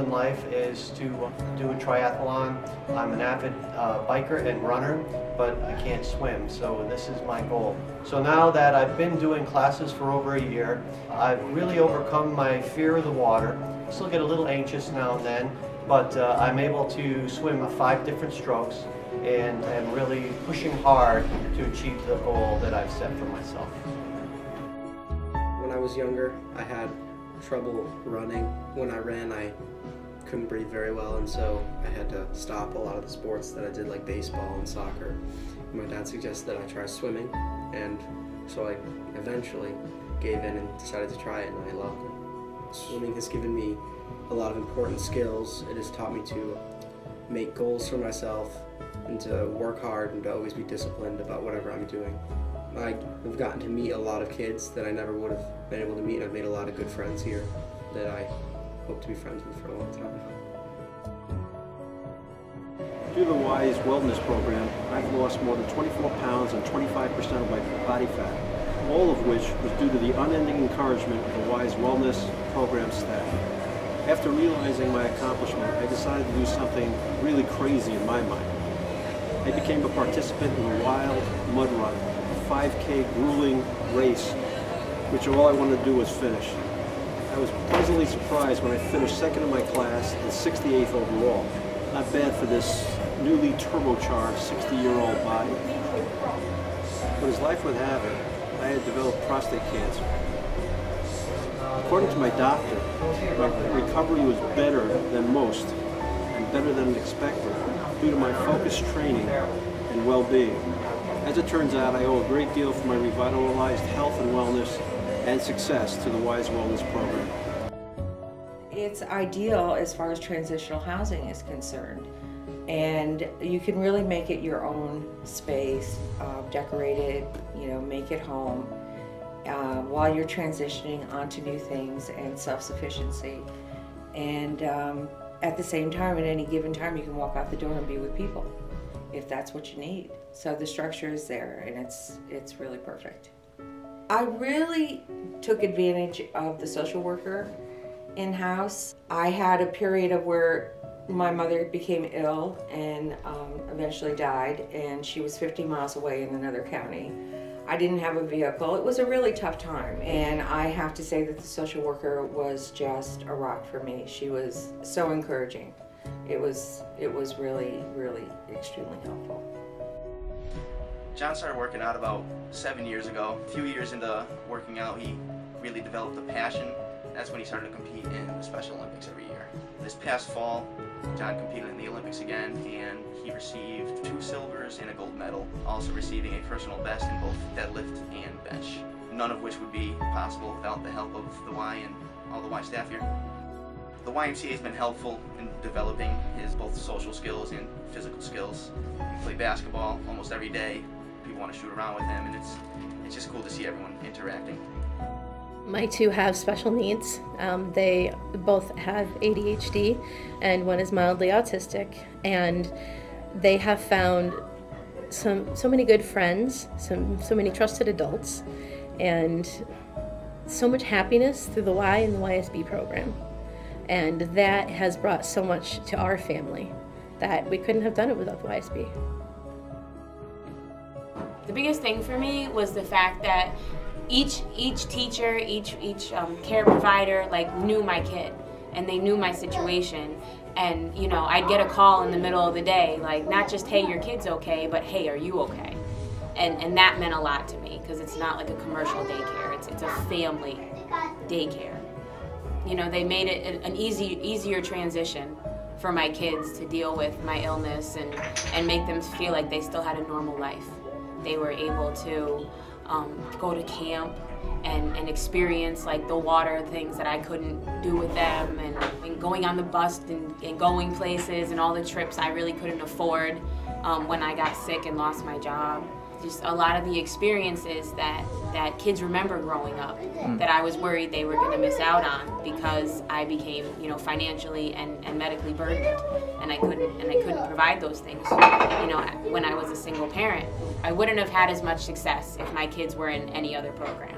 in life is to do a triathlon. I'm an avid biker and runner, but I can't swim, so this is my goal. So now that I've been doing classes for over a year, I've really overcome my fear of the water. I still get a little anxious now and then, but I'm able to swim 5 different strokes and am really pushing hard to achieve the goal that I've set for myself. When I was younger, I had trouble running. When I ran, I couldn't breathe very well, and so I had to stop a lot of the sports that I did, like baseball and soccer. My dad suggested that I try swimming, and so I eventually gave in and decided to try it, and I loved it. Swimming has given me a lot of important skills. It has taught me to make goals for myself and to work hard and to always be disciplined about whatever I'm doing. I've gotten to meet a lot of kids that I never would have been able to meet, and I've made a lot of good friends here that I hope to be friends with for a long time. Through the WISE Wellness Program, I've lost more than 24 pounds and 25% of my body fat, all of which was due to the unending encouragement of the WISE Wellness Program staff. After realizing my accomplishment, I decided to do something really crazy in my mind. I became a participant in a wild mud run, a 5K grueling race, which all I wanted to do was finish. I was pleasantly surprised when I finished second in my class and 68th overall. Not bad for this newly turbocharged 60-year-old body. But as life would have it, I had developed prostate cancer. According to my doctor, my recovery was better than most and better than expected due to my focused training and well-being. As it turns out, I owe a great deal for my revitalized health and wellness and success to the WISE Wellness Program. It's ideal as far as transitional housing is concerned, and you can really make it your own space, decorate it, make it home while you're transitioning onto new things and self-sufficiency. And at the same time, at any given time, you can walk out the door and be with people if that's what you need. So the structure is there, and it's really perfect. I really took advantage of the social worker in-house. I had a period of where my mother became ill and eventually died, and she was 50 miles away in another county. I didn't have a vehicle. It was a really tough time, and I have to say that the social worker was just a rock for me. She was so encouraging. It was really, really extremely helpful. John started working out about 7 years ago. A few years into working out, he really developed a passion. That's when he started to compete in the Special Olympics every year. This past fall, John competed in the Olympics again, and he received 2 silvers and a gold medal, also receiving a personal best in both deadlift and bench, none of which would be possible without the help of the Y and all the Y staff here. The YMCA has been helpful in developing his both social skills and physical skills. We play basketball almost every day. People want to shoot around with him, and it's just cool to see everyone interacting. My 2 have special needs. They both have ADHD, and one is mildly autistic. And they have found so many good friends, so many trusted adults, and so much happiness through the Y and the YSB program. And that has brought so much to our family that we couldn't have done it without the YSB. The biggest thing for me was the fact that each teacher, each care provider knew my kid, and they knew my situation. And I'd get a call in the middle of the day, not just, hey, your kid's okay, but hey, are you okay? And that meant a lot to me, because it's not like a commercial daycare, it's a family daycare. They made it an easier transition for my kids to deal with my illness and make them feel like they still had a normal life. They were able to go to camp and experience the water things that I couldn't do with them, and going on the bus and going places and all the trips I really couldn't afford when I got sick and lost my job. Just a lot of the experiences that kids remember growing up that I was worried they were going to miss out on because I became financially and medically burdened, and I couldn't provide those things when I was a single parent. I wouldn't have had as much success if my kids were in any other program.